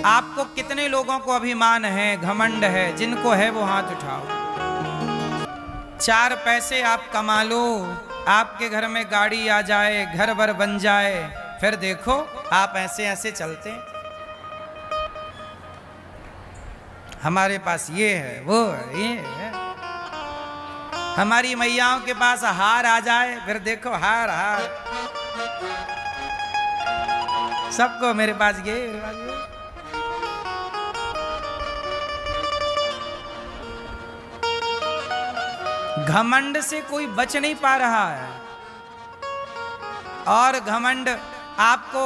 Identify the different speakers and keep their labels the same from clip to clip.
Speaker 1: आपको कितने लोगों को अभिमान है, घमंड है? जिनको है वो हाथ उठाओ। 4 पैसे आप कमा लो, आपके घर में गाड़ी आ जाए, घर भर बन जाए, फिर देखो आप ऐसे ऐसे चलते। हमारे पास ये है, वो है, ये है। हमारी मैयाओं के पास हार आ जाए, फिर देखो हार हार। सबको मेरे पास ये, मेरे पास ये। घमंड से कोई बच नहीं पा रहा है। और घमंड आपको,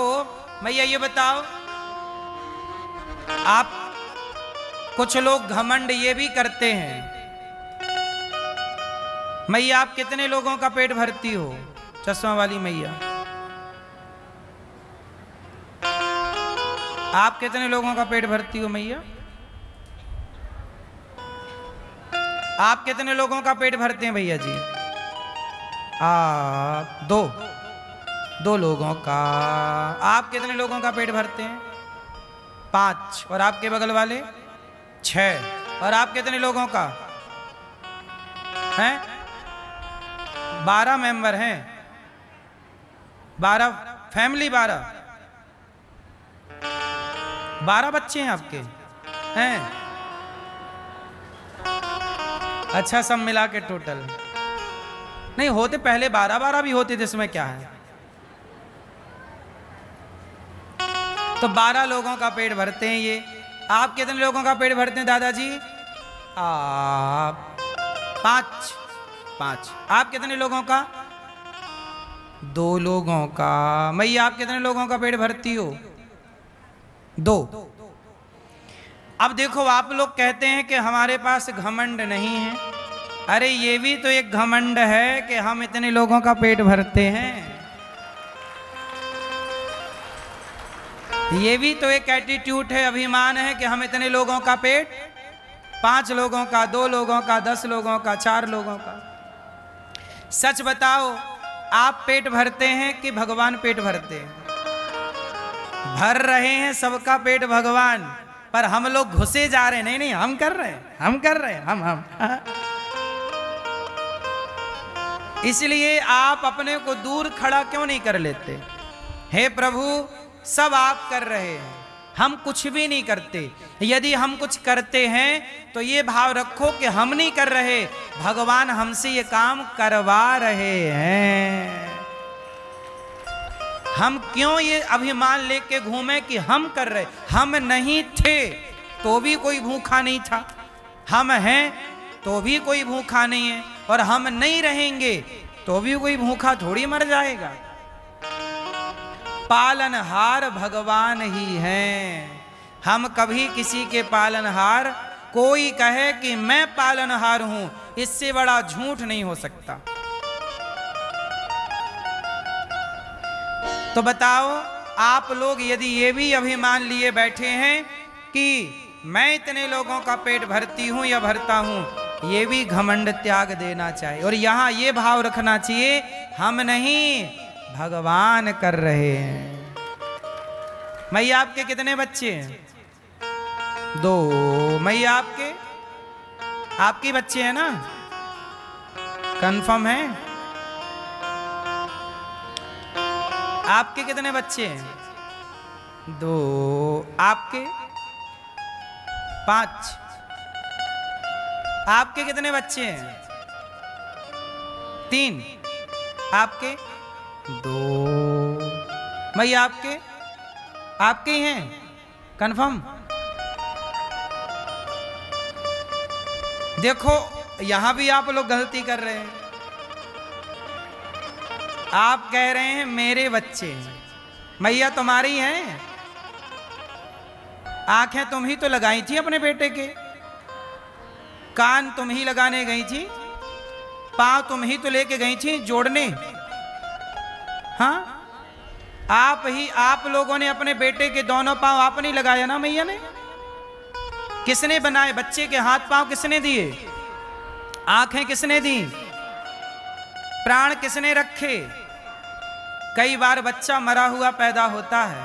Speaker 1: मैया ये बताओ, आप कुछ लोग घमंड ये भी करते हैं। मैया आप कितने लोगों का पेट भरती हो? चश्मा वाली मैया, आप कितने लोगों का पेट भरती हो? मैया आप कितने लोगों का पेट भरते हैं? भैया जी आप 2 लोगों का। आप कितने लोगों का पेट भरते हैं? 5। और आपके बगल वाले 6। और आप कितने लोगों का हैं? 12 मेंबर हैं। 12 फैमिली, 12 बच्चे हैं आपके हैं? अच्छा, सब मिला के टोटल नहीं होते, पहले 12 भी होते थे, इसमें क्या है? तो 12 लोगों का पेट भरते हैं ये। आप कितने लोगों का पेट भरते हैं दादाजी? आप 5। आप कितने लोगों का? 2 लोगों का। मैया आप कितने लोगों का पेट भरती हो? 2। अब देखो, आप लोग कहते हैं कि हमारे पास घमंड नहीं है। अरे ये भी तो एक घमंड है कि हम इतने लोगों का पेट भरते हैं। ये भी तो एक एटीट्यूड है, अभिमान है कि हम इतने लोगों का पेट, 5 लोगों का, 2 लोगों का, 10 लोगों का, 4 लोगों का। सच बताओ, आप पेट भरते हैं कि भगवान पेट भरते हैं? भर रहे हैं सबका पेट भगवान, पर हम लोग घुसे जा रहे हैं। नहीं नहीं, हम कर रहे हैं, हम कर रहे हैं, हम इसलिए आप अपने को दूर खड़ा क्यों नहीं कर लेते? हे प्रभु, सब आप कर रहे हैं, हम कुछ भी नहीं करते। यदि हम कुछ करते हैं तो ये भाव रखो कि हम नहीं कर रहे, भगवान हमसे ये काम करवा रहे हैं। हम क्यों ये अभिमान लेके घूमे कि हम कर रहे? हम नहीं थे तो भी कोई भूखा नहीं था, हम हैं तो भी कोई भूखा नहीं है, और हम नहीं रहेंगे तो भी कोई भूखा थोड़ी मर जाएगा। पालनहार भगवान ही हैं, हम कभी किसी के पालनहार, कोई कहे कि मैं पालनहार हूं, इससे बड़ा झूठ नहीं हो सकता। तो बताओ, आप लोग यदि ये भी अभिमान लिए बैठे हैं कि मैं इतने लोगों का पेट भरती हूं या भरता हूं, ये भी घमंड त्याग देना चाहिए। और यहां ये भाव रखना चाहिए, हम नहीं, भगवान कर रहे हैं। मैया आपके कितने बच्चे हैं? 2। मैया आपके बच्चे हैं ना? कंफर्म है? आपके कितने बच्चे हैं? 2। आपके 5। आपके कितने बच्चे हैं? 3। आपके 2। भैया आपके ही हैं? कंफर्म? देखो, यहां भी आप लोग गलती कर रहे हैं। आप कह रहे हैं मेरे बच्चे हैं। मैया तुम्हारी हैं? आंखें तुम ही तो लगाई थी अपने बेटे के, कान तुम ही लगाने गई थी, पांव तुम ही तो लेके गई थी जोड़ने। हाँ, आप लोगों ने अपने बेटे के दोनों पांव आप नहीं लगाया ना? मैया ने किसने बनाए? बच्चे के हाथ पांव किसने दिए? आंखें किसने दी? प्राण किसने रखे? कई बार बच्चा मरा हुआ पैदा होता है,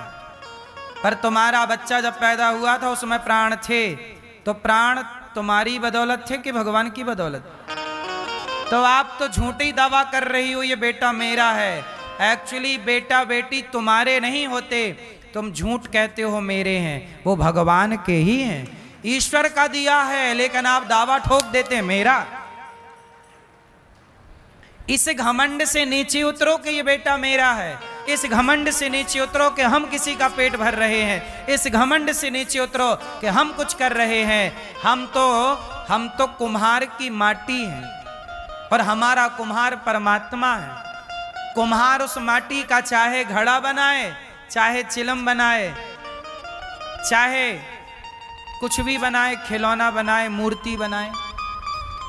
Speaker 1: पर तुम्हारा बच्चा जब पैदा हुआ था उसमें प्राण थे, तो प्राण तुम्हारी बदौलत थे कि भगवान की बदौलत? तो आप तो झूठी दावा कर रही हो ये बेटा मेरा है। एक्चुअली बेटा बेटी तुम्हारे नहीं होते, तुम झूठ कहते हो मेरे हैं, वो भगवान के ही हैं, ईश्वर का दिया है, लेकिन आप दावा ठोक देते हैं मेरा। इस घमंड से नीचे उतरो कि ये बेटा मेरा है, इस घमंड से नीचे उतरो कि हम किसी का पेट भर रहे हैं, इस घमंड से नीचे उतरो कि हम कुछ कर रहे हैं। हम तो कुम्हार की माटी हैं और हमारा कुम्हार परमात्मा है। कुम्हार उस माटी का चाहे घड़ा बनाए, चाहे चिलम बनाए, चाहे कुछ भी बनाए, खिलौना बनाए, मूर्ति बनाए।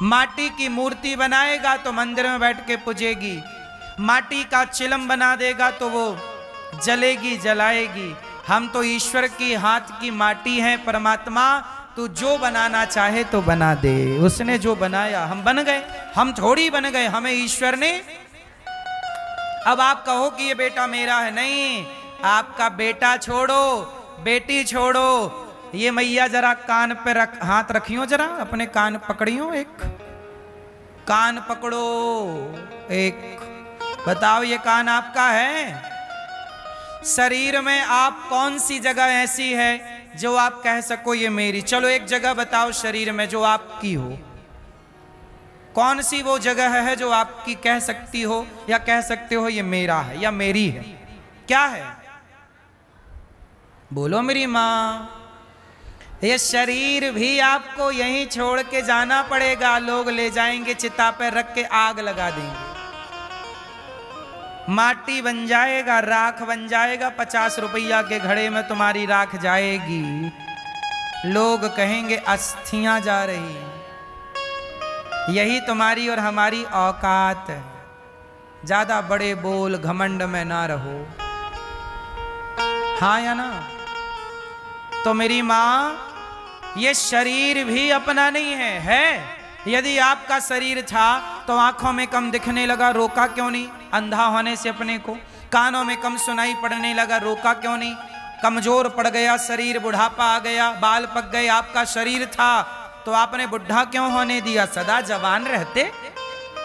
Speaker 1: माटी की मूर्ति बनाएगा तो मंदिर में बैठ के पूजेगी, माटी का चिलम बना देगा तो वो जलेगी जलाएगी। हम तो ईश्वर की हाथ की माटी हैं। परमात्मा तू जो बनाना चाहे तो बना दे, उसने जो बनाया हम बन गए, हम थोड़ी बन गए, हमें ईश्वर ने। अब आप कहो कि ये बेटा मेरा है, नहीं, आपका बेटा छोड़ो, बेटी छोड़ो, ये मैया जरा कान पे हाथ रखियो, जरा अपने कान पकड़ियो, एक कान पकड़ो, एक बताओ ये कान आपका है? शरीर में आप कौन सी जगह ऐसी है जो आप कह सको ये मेरी? चलो एक जगह बताओ शरीर में जो आपकी हो, कौन सी वो जगह है जो आपकी कह सकती हो या कह सकते हो ये मेरा है या मेरी है? क्या है? बोलो मेरी माँ। ये शरीर भी आपको यहीं छोड़ के जाना पड़ेगा, लोग ले जाएंगे चिता पे रख के आग लगा देंगे, माटी बन जाएगा, राख बन जाएगा, 50 रुपया के घड़े में तुम्हारी राख जाएगी, लोग कहेंगे अस्थियां जा रही हैं। यही तुम्हारी और हमारी औकात है। ज्यादा बड़े बोल घमंड में ना रहो, हाँ या ना? तो मेरी माँ, ये शरीर भी अपना नहीं है। यदि आपका शरीर था तो आंखों में कम दिखने लगा, रोका क्यों नहीं? अंधा होने से अपने को। कानों में कम सुनाई पड़ने लगा, रोका क्यों नहीं? कमजोर पड़ गया शरीर, बुढ़ापा आ गया, बाल पक गए, आपका शरीर था तो आपने बुढ़ा क्यों होने दिया? सदा जवान रहते।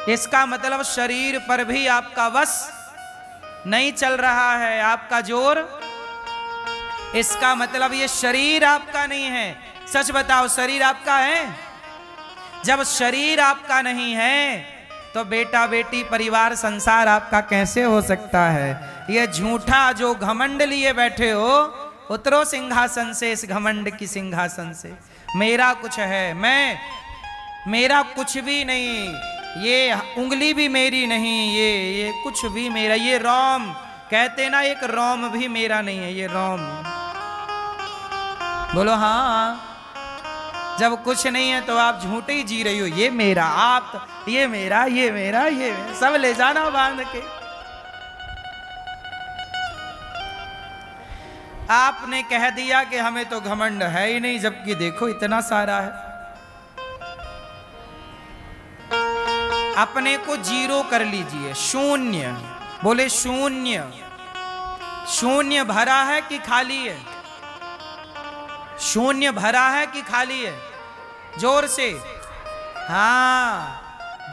Speaker 1: इसका मतलब शरीर पर भी आपका वश नहीं चल रहा है, आपका जोर। इसका मतलब ये शरीर आपका नहीं है। सच बताओ, शरीर आपका है? जब शरीर आपका नहीं है तो बेटा बेटी परिवार संसार आपका कैसे हो सकता है? ये झूठा जो घमंड लिए बैठे हो, उतरो सिंहासन से, इस घमंड की सिंहासन से। मेरा कुछ है, मेरा कुछ भी नहीं, ये उंगली भी मेरी नहीं, ये कुछ भी मेरा, ये रोम कहते ना, एक रोम भी मेरा नहीं है, ये रोम। बोलो हाँ। जब कुछ नहीं है तो आप झूठे ही जी रही हो, ये मेरा, आप ये मेरा, ये मेरा, ये मेरा, सब ले जाना बांध के। आपने कह दिया कि हमें तो घमंड है ही नहीं, जबकि देखो इतना सारा है। अपने को जीरो कर लीजिए, शून्य। बोले शून्य। शून्य भरा है कि खाली है? शून्य भरा है कि खाली है? जोर से। हाँ,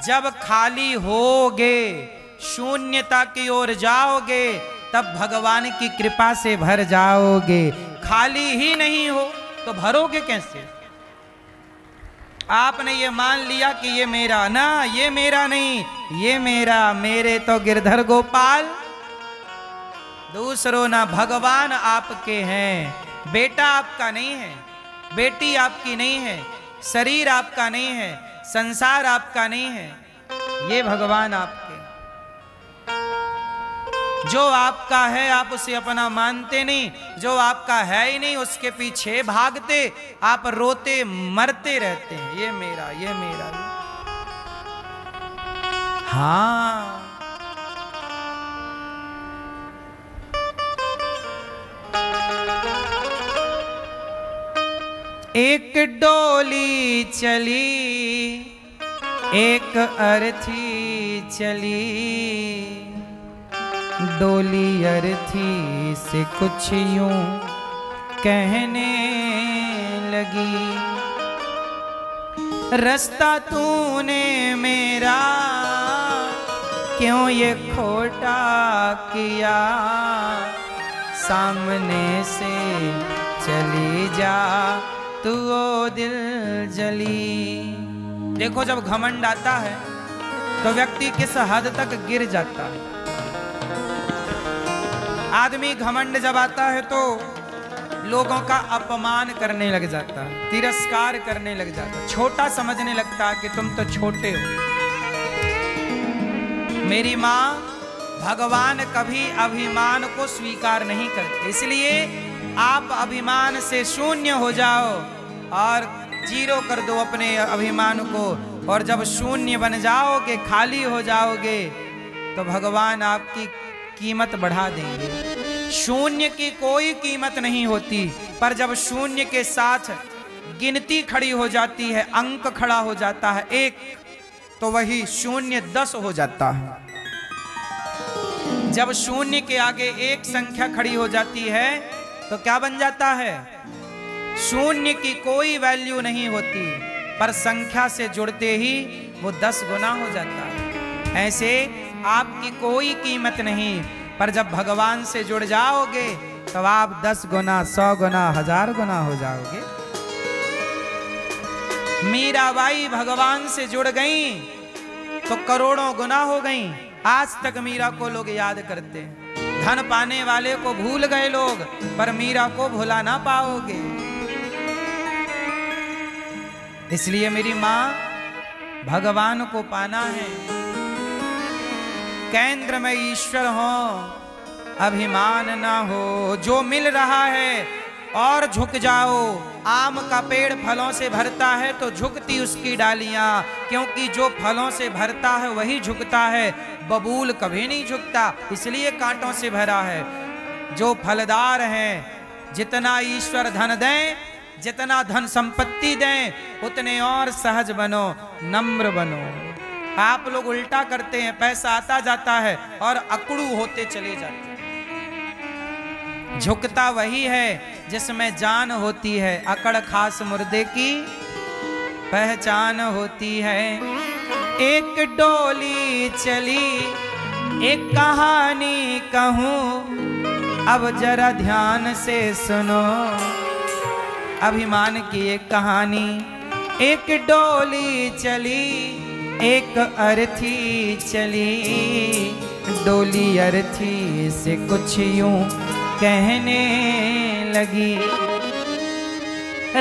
Speaker 1: जब खाली होगे, शून्यता की ओर जाओगे, तब भगवान की कृपा से भर जाओगे। खाली ही नहीं हो तो भरोगे कैसे? आपने ये मान लिया कि ये मेरा, ना, ये मेरा नहीं, ये मेरा, मेरे तो गिरधर गोपाल, दूसरों ना, भगवान आपके हैं। बेटा आपका नहीं है, बेटी आपकी नहीं है, शरीर आपका नहीं है, संसार आपका नहीं है, ये भगवान आपके। जो आपका है आप उसे अपना मानते नहीं, जो आपका है ही नहीं उसके पीछे भागते, आप रोते मरते रहते हैं, ये मेरा, ये मेरा, ये। हाँ, एक डोली चली, एक अर्थी चली, डोली अर्थी से कुछ यूं कहने लगी, रास्ता तूने मेरा क्यों ये खोटा किया, सामने से चली जा तू ओ दिल जली। देखो जब घमंड आता है तो व्यक्ति किस हद तक गिर जाता है। आदमी घमंड जब आता है तो लोगों का अपमान करने लग जाता है, तिरस्कार करने लग जाता है, छोटा समझने लगता है कि तुम तो छोटे हो। मेरी माँ, भगवान कभी अभिमान को स्वीकार नहीं करते, इसलिए आप अभिमान से शून्य हो जाओ और जीरो कर दो अपने अभिमान को, और जब शून्य बन जाओगे, खाली हो जाओगे, तो भगवान आपकी कीमत बढ़ा देंगे। शून्य की कोई कीमत नहीं होती, पर जब शून्य के साथ गिनती खड़ी हो जाती है, अंक खड़ा हो जाता है एक, तो वही शून्य 10 हो जाता है। जब शून्य के आगे एक संख्या खड़ी हो जाती है तो क्या बन जाता है? शून्य की कोई वैल्यू नहीं होती, पर संख्या से जुड़ते ही वो 10 गुना हो जाता है। ऐसे आपकी कोई कीमत नहीं, पर जब भगवान से जुड़ जाओगे तो आप 10 गुना, 100 गुना, 1000 गुना हो जाओगे। मीराबाई भगवान से जुड़ गई तो करोड़ों गुना हो गई। आज तक मीरा को लोग याद करते हैं। धन पाने वाले को भूल गए लोग, पर मीरा को भुला ना पाओगे। इसलिए मेरी मां, भगवान को पाना है, केंद्र में ईश्वर हो, अभिमान ना हो। जो मिल रहा है और झुक जाओ। आम का पेड़ फलों से भरता है तो झुकती उसकी डालियां, क्योंकि जो फलों से भरता है वही झुकता है, बबूल कभी नहीं झुकता, इसलिए कांटों से भरा है। जो फलदार हैं, जितना ईश्वर धन दें, जितना धन संपत्ति दें, उतने और सहज बनो, नम्र बनो। आप लोग उल्टा करते हैं, पैसा आता जाता है और अकड़ू होते चले जाते हैं। झुकता वही है जिसमें जान होती है, अकड़ खास मुर्दे की पहचान होती है। एक डोली चली, एक कहानी कहूं, अब जरा ध्यान से सुनो। अभिमान की एक कहानी। एक डोली चली, एक अर्थी चली, डोली अर्थी से कुछ यूं कहने लगी,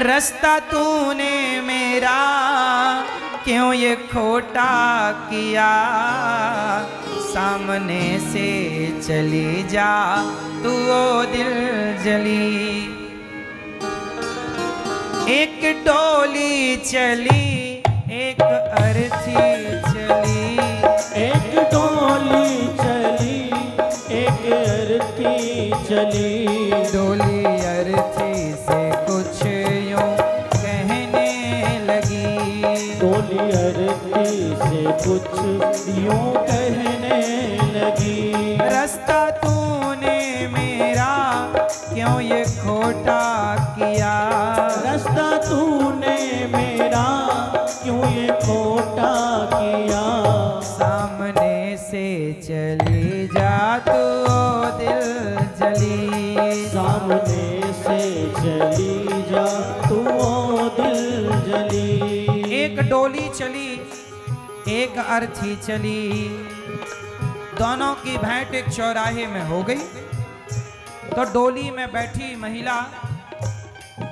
Speaker 1: रास्ता तूने मेरा क्यों ये खोटा किया, सामने से चली जा तू ओ दिल जली। एक डोली चली, एक अर्थी चली,
Speaker 2: एक डोली चली, एक अर्थी चली,
Speaker 1: डोली अर्थी से कुछ यूं कहने लगी,
Speaker 2: डोली अर्थी से कुछ यूं कहने लगी,
Speaker 1: रास्ता तूने मेरा क्यों ये खोटा किया,
Speaker 2: रास्ता तूने मेरा क्यों ये खोटा किया,
Speaker 1: सामने से चली जा तू ओ दिल जली,
Speaker 2: सामने से चली जा तू ओ दिल जली।
Speaker 1: एक डोली चली, एक अर्थी चली, दोनों की भेंट एक चौराहे में हो गई। तो डोली में बैठी महिला,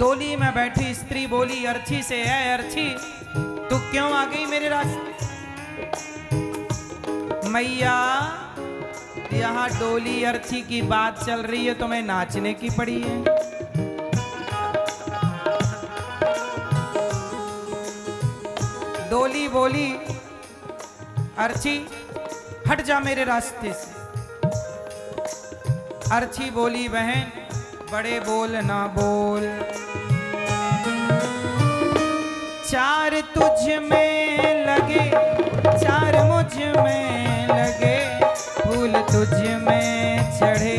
Speaker 1: डोली में बैठी स्त्री बोली अर्थी से, ऐ अर्थी तू क्यों आ गई मेरे रास्ते? मैया, यहाँ डोली अर्थी की बात चल रही है, तुम्हें नाचने की पड़ी है। डोली बोली अर्थी हट जा मेरे रास्ते से। अर्थी बोली बहन बड़े बोल ना बोल, चार तुझ में लगे, चार मुझ में लगे, फूल तुझ में चढ़े,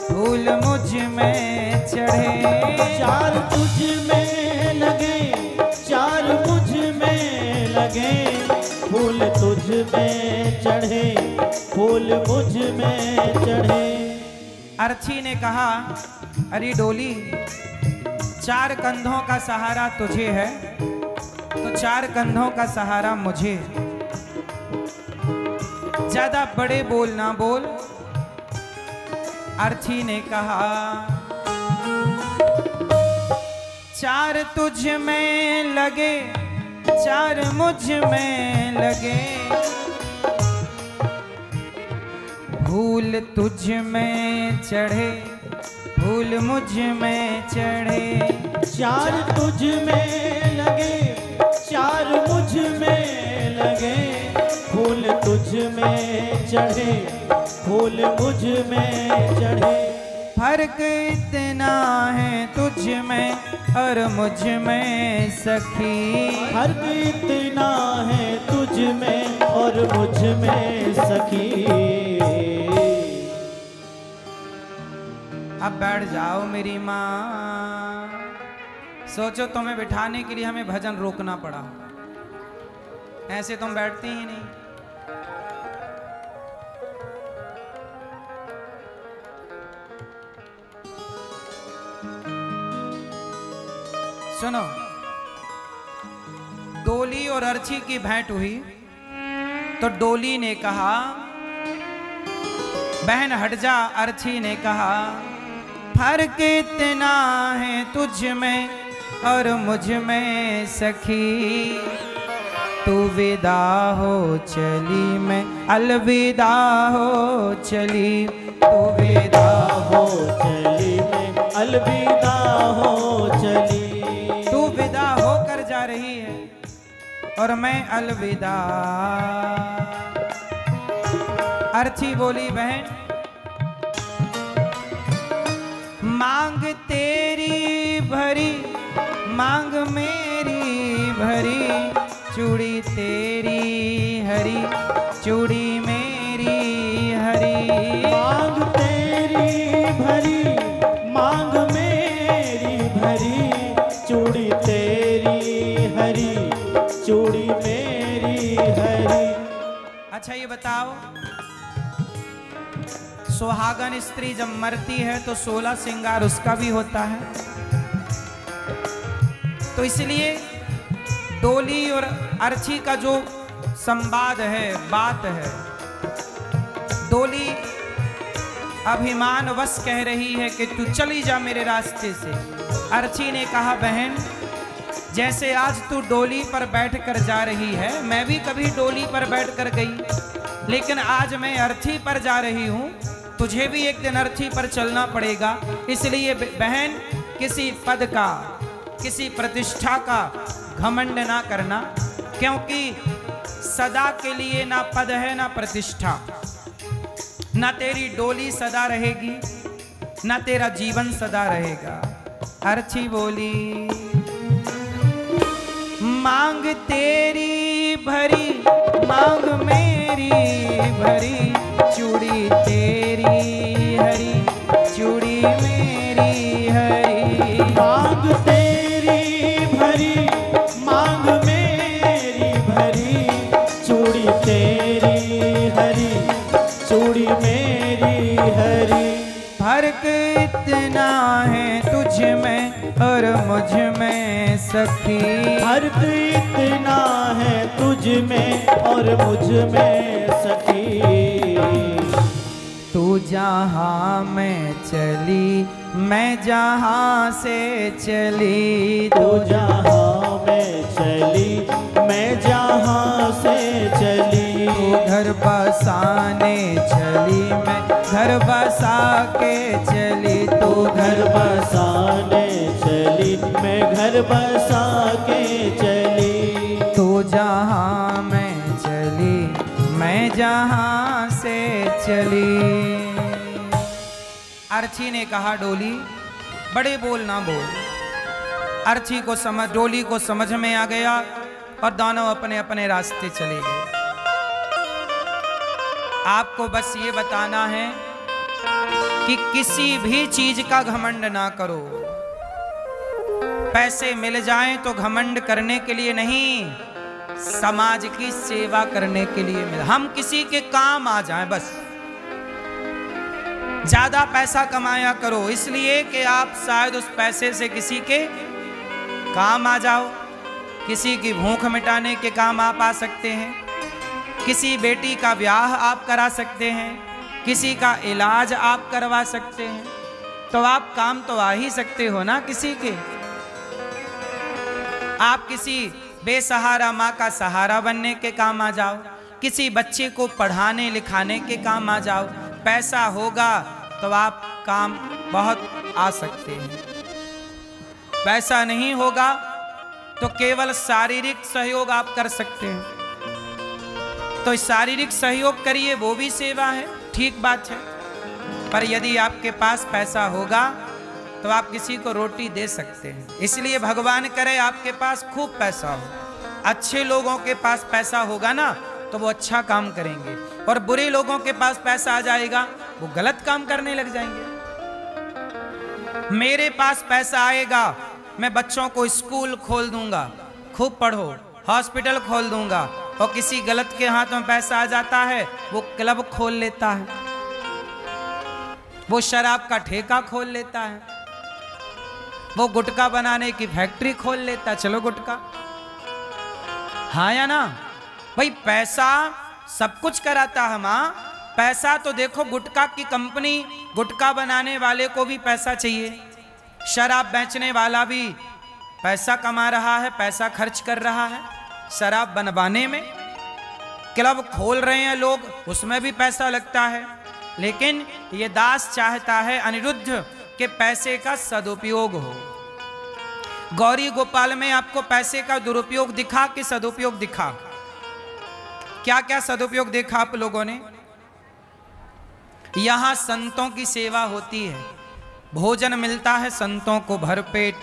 Speaker 1: फूल मुझ में चढ़े,
Speaker 2: चार तुझ में लगे, चार मुझ में लगे, फूल तुझ में चढ़े, फूल मुझ में चढ़े।
Speaker 1: अर्थी ने कहा, अरे डोली, चार कंधों का सहारा तुझे है तो चार कंधों का सहारा मुझे। ज्यादा बड़े बोल ना बोल। अर्थी ने कहा, चार तुझ में लगे, चार मुझ में लगे, फूल तुझ में चढ़े, फूल मुझ में चढ़े।
Speaker 2: चार तुझ में लगे, चार मुझ में लगे, फूल तुझ में चढ़े, फूल मुझ में चढ़े।
Speaker 1: फर्क इतना है तुझ में और मुझ में सखी,
Speaker 2: फर्क इतना है तुझ में और मुझ में सखी।
Speaker 1: अब बैठ जाओ मेरी माँ। सोचो तुम्हें बिठाने के लिए हमें भजन रोकना पड़ा, ऐसे तुम बैठती ही नहीं। सुनो, डोली और अर्ची की भेंट हुई तो डोली ने कहा, बहन हट जा। अर्ची ने कहा, फर्क इतना है तुझ में और मुझ में सखी, तू विदा हो चली मैं अलविदा हो चली, तू विदा
Speaker 2: हो चली मैं अलविदा हो चली।
Speaker 1: तू विदा होकर जा रही है और मैं अलविदा। अर्थी बोली, बहन मांग तेरी भरी, मांग मेरी भरी, चूड़ी तेरी हरी, चूड़ी मेरी हरी।
Speaker 2: मांग तेरी भरी, मांग मेरी भरी, चूड़ी तेरी हरी, चूड़ी मेरी हरी।
Speaker 1: अच्छा ये बताओ, सुहागन स्त्री जब मरती है तो 16 श्रृंगार उसका भी होता है, तो इसलिए डोली और अर्ची का जो संवाद है, बात है, डोली अभिमानवश कह रही है कि तू चली जा मेरे रास्ते से। अर्ची ने कहा, बहन जैसे आज तू डोली पर बैठकर जा रही है, मैं भी कभी डोली पर बैठकर गई, लेकिन आज मैं अर्थी पर जा रही हूँ, तुझे भी एक दिन अर्थी पर चलना पड़ेगा। इसलिए बहन किसी पद का, किसी प्रतिष्ठा का घमंड ना करना, क्योंकि सदा के लिए ना पद है ना प्रतिष्ठा, ना तेरी डोली सदा रहेगी ना तेरा जीवन सदा रहेगा। अर्ची बोली, मांग तेरी भरी, मांग मेरी भरी, चूड़ी तेरी हरी, चूड़ी मेरी हरी।
Speaker 2: मांग तेरी भरी, मांग मेरी भरी, चूड़ी तेरी हरी, चूड़ी मेरी हरी।
Speaker 1: फर्क इतना है तुझ में और मुझ में सखी,
Speaker 2: फर्क इतना है तुझ में और मुझ में सखी।
Speaker 1: तू जहाँ मैं चली, मैं जहाँ से चली,
Speaker 2: तू जहाँ मैं चली, मैं जहाँ से चली।
Speaker 1: तू घर बसाने चली, मैं घर बसा के चली, तू
Speaker 2: घर बसाने चली, मैं घर बसा के चली।
Speaker 1: तू जहाँ मैं चली, मैं जहाँ से चली। अर्ची ने कहा, डोली बड़े बोल ना बोल। अर्ची को समझ, डोली को समझ में आ गया और दोनों अपने अपने रास्ते चले गए। आपको बस ये बताना है कि किसी भी चीज का घमंड ना करो। पैसे मिल जाएं तो घमंड करने के लिए नहीं, समाज की सेवा करने के लिए मिल, हम किसी के काम आ जाएं बस। ज्यादा पैसा कमाया करो इसलिए कि आप शायद उस पैसे से किसी के काम आ जाओ, किसी की भूख मिटाने के काम आप आ सकते हैं, किसी बेटी का ब्याह आप करा सकते हैं, किसी का इलाज आप करवा सकते हैं, तो आप काम तो आ ही सकते हो ना किसी के। आप किसी बेसहारा माँ का सहारा बनने के काम आ जाओ, किसी बच्चे को पढ़ाने लिखाने के काम आ जाओ। पैसा होगा तो आप काम बहुत आ सकते हैं, पैसा नहीं होगा तो केवल शारीरिक सहयोग आप कर सकते हैं। तो शारीरिक सहयोग करिए, वो भी सेवा है, ठीक बात है। पर यदि आपके पास पैसा होगा तो आप किसी को रोटी दे सकते हैं। इसलिए भगवान करे आपके पास खूब पैसा हो। अच्छे लोगों के पास पैसा होगा ना तो वो अच्छा काम करेंगे, और बुरे लोगों के पास पैसा आ जाएगा वो गलत काम करने लग जाएंगे। मेरे पास पैसा आएगा, मैं बच्चों को स्कूल खोल दूंगा, खूब पढ़ो, हॉस्पिटल खोल दूंगा, और किसी गलत के हाथ में पैसा आ जाता है वो क्लब खोल लेता है, वो शराब का ठेका खोल लेता है, वो गुटखा बनाने की फैक्ट्री खोल लेता है। चलो गुटखा, हाँ या ना भाई, पैसा सब कुछ कराता है। मां, पैसा तो देखो, गुटखा की कंपनी, गुटखा बनाने वाले को भी पैसा चाहिए, शराब बेचने वाला भी पैसा कमा रहा है, पैसा खर्च कर रहा है शराब बनवाने में। क्लब खोल रहे हैं लोग, उसमें भी पैसा लगता है। लेकिन ये दास चाहता है अनिरुद्ध के पैसे का सदुपयोग हो। गौरी गोपाल में आपको पैसे का दुरुपयोग दिखा कि सदुपयोग दिखा? क्या क्या सदुपयोग देखा आप लोगों ने? यहां संतों की सेवा होती है, भोजन मिलता है संतों को भरपेट।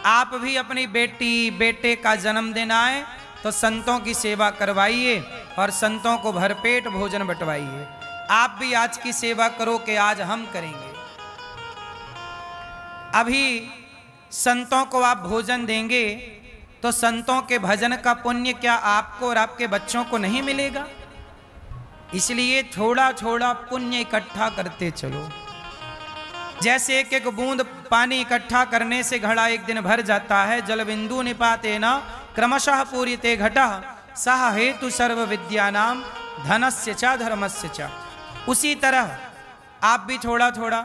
Speaker 1: आप भी अपनी बेटी बेटे का जन्मदिन आए तो संतों की सेवा करवाइए और संतों को भरपेट भोजन बंटवाइए। आप भी आज की सेवा करो कि आज हम करेंगे। अभी संतों को आप भोजन देंगे तो संतों के भजन का पुण्य क्या आपको और आपके बच्चों को नहीं मिलेगा? इसलिए थोड़ा थोड़ा पुण्य इकट्ठा करते चलो। जैसे एक एक बूंद पानी इकट्ठा करने से घड़ा एक दिन भर जाता है। जल बिंदु निपाते न क्रमशः पूरिते घटः सह हेतु सर्व विद्यानाम धनस्य च धर्मस्य च। उसी तरह आप भी थोड़ा थोड़ा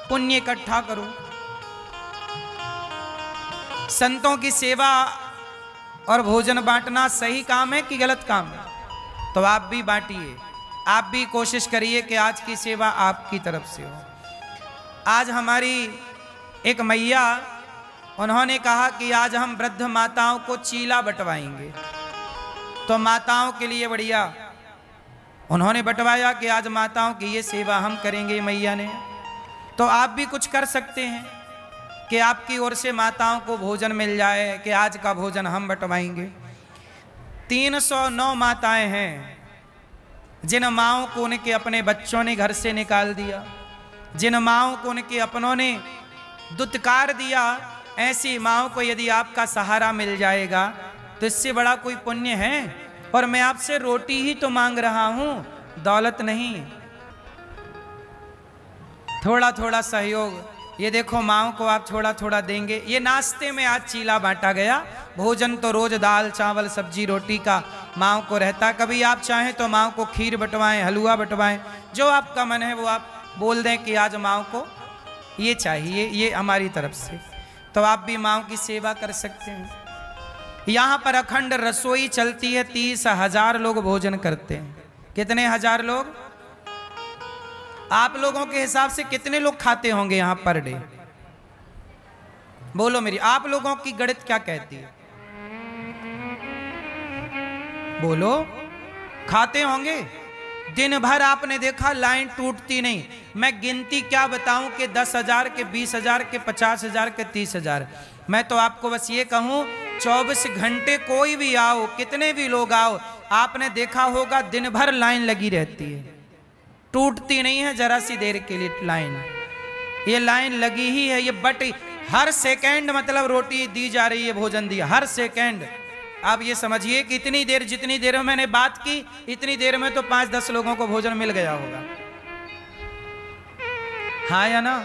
Speaker 1: पुण्य इकट्ठा करो। संतों की सेवा और भोजन बांटना सही काम है कि गलत काम है? तो आप भी बांटिए, आप भी कोशिश करिए कि आज की सेवा आपकी तरफ से हो। आज हमारी एक मैया, उन्होंने कहा कि आज हम वृद्ध माताओं को चीला बंटवाएंगे। तो माताओं के लिए बढ़िया उन्होंने बंटवाया कि आज माताओं की ये सेवा हम करेंगे मैया ने। तो आप भी कुछ कर सकते हैं कि आपकी ओर से माताओं को भोजन मिल जाए कि आज का भोजन हम बंटवाएंगे। 309 माताएं हैं जिन माओं को उनके अपने बच्चों ने घर से निकाल दिया, जिन माओं को उनके अपनों ने दुत्कार दिया। ऐसी माओं को यदि आपका सहारा मिल जाएगा तो इससे बड़ा कोई पुण्य है? और मैं आपसे रोटी ही तो मांग रहा हूं, दौलत नहीं। थोड़ा थोड़ा सहयोग, ये देखो माओं को आप थोड़ा थोड़ा देंगे। ये नाश्ते में आज चीला बांटा गया। भोजन तो रोज दाल चावल सब्जी रोटी का माओं को रहता। कभी आप चाहें तो माओं को खीर बंटवाएं, हलवा बंटवाएं, जो आपका मन है वो आप बोल दें कि आज माओं को ये चाहिए, ये हमारी तरफ से। तो आप भी माओं की सेवा कर सकते हैं। यहाँ पर अखंड रसोई चलती है, 30,000 लोग भोजन करते हैं। कितने हजार लोग? आप लोगों के हिसाब से कितने लोग खाते होंगे यहाँ पर डे? बोलो मेरी, आप लोगों की गणित क्या कहती है? बोलो, खाते होंगे। दिन भर आपने देखा लाइन टूटती नहीं। मैं गिनती क्या बताऊं कि 10,000 के 20,000 के 50,000 के 30,000। मैं तो आपको बस ये कहूं 24 घंटे कोई भी आओ, कितने भी लोग आओ, आपने देखा होगा दिन भर लाइन लगी रहती है, टूटती नहीं है जरा सी देर के लिए लाइन। ये लाइन लगी ही है। ये बट हर सेकंड मतलब रोटी दी जा रही है, भोजन दिया हर सेकंड। आप ये समझिए कि इतनी देर, जितनी देर में मैंने बात की, इतनी देर में तो 5-10 लोगों को भोजन मिल गया होगा। हाँ या ना?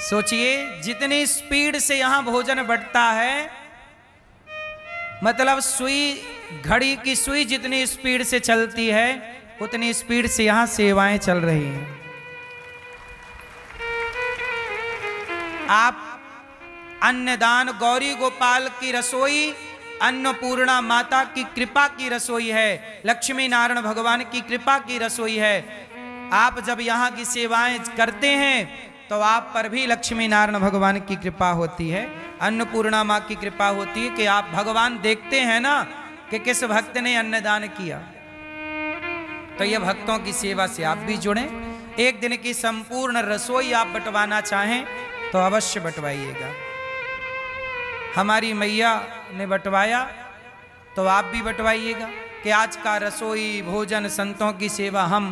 Speaker 1: सोचिए जितनी स्पीड से यहां भोजन बढ़ता है, मतलब सुई, घड़ी की सुई जितनी स्पीड से चलती है, उतनी स्पीड से यहां सेवाएं चल रही हैं। आप अन्नदान, गौरी गोपाल की रसोई अन्नपूर्णा माता की कृपा की रसोई है, लक्ष्मी नारायण भगवान की कृपा की रसोई है। आप जब यहाँ की सेवाएं करते हैं तो आप पर भी लक्ष्मी नारायण भगवान की कृपा होती है, अन्नपूर्णा माँ की कृपा होती है कि आप, भगवान देखते हैं ना कि किस भक्त ने अन्नदान किया। तो ये भक्तों की सेवा से आप भी जुड़ें। एक दिन की संपूर्ण रसोई आप बंटवाना चाहें तो अवश्य बंटवाइएगा। हमारी मैया ने बंटवाया तो आप भी बंटवाइएगा कि आज का रसोई भोजन संतों की सेवा हम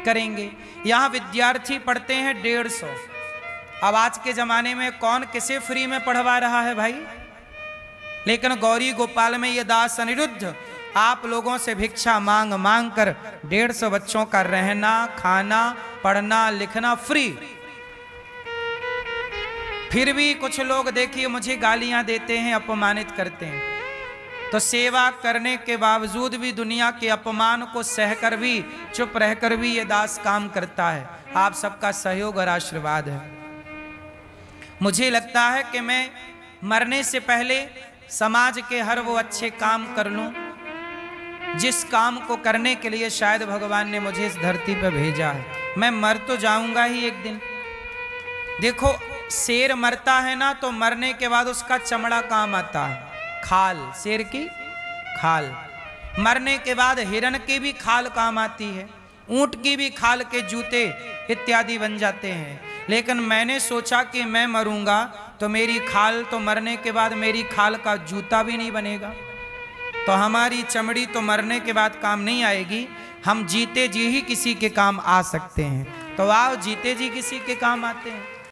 Speaker 1: करेंगे। यहाँ विद्यार्थी पढ़ते हैं 150। अब आज के जमाने में कौन किसे फ्री में पढ़वा रहा है भाई? लेकिन गौरी गोपाल में ये दास अनिरुद्ध आप लोगों से भिक्षा मांग मांग कर 150 बच्चों का रहना, खाना, पढ़ना, लिखना फ्री। फिर भी कुछ लोग देखिए मुझे गालियां देते हैं, अपमानित करते हैं। तो सेवा करने के बावजूद भी, दुनिया के अपमान को सहकर भी, चुप रहकर भी ये दास काम करता है। आप सबका सहयोग और आशीर्वाद है। मुझे लगता है कि मैं मरने से पहले समाज के हर वो अच्छे काम कर लूं जिस काम को करने के लिए शायद भगवान ने मुझे इस धरती पर भेजा है। मैं मर तो जाऊंगा ही एक दिन। देखो शेर मरता है ना, तो मरने के बाद उसका चमड़ा काम आता है, खाल, शेर की खाल। मरने के बाद हिरण की भी खाल काम आती है, ऊंट की भी खाल के जूते इत्यादि बन जाते हैं। लेकिन मैंने सोचा कि मैं मरूंगा तो मेरी खाल, तो मरने के बाद मेरी खाल का जूता भी नहीं बनेगा, तो हमारी चमड़ी तो मरने के बाद काम नहीं आएगी। हम जीते जी ही किसी के काम आ सकते हैं। तो आओ जीते जी किसी के काम आते हैं।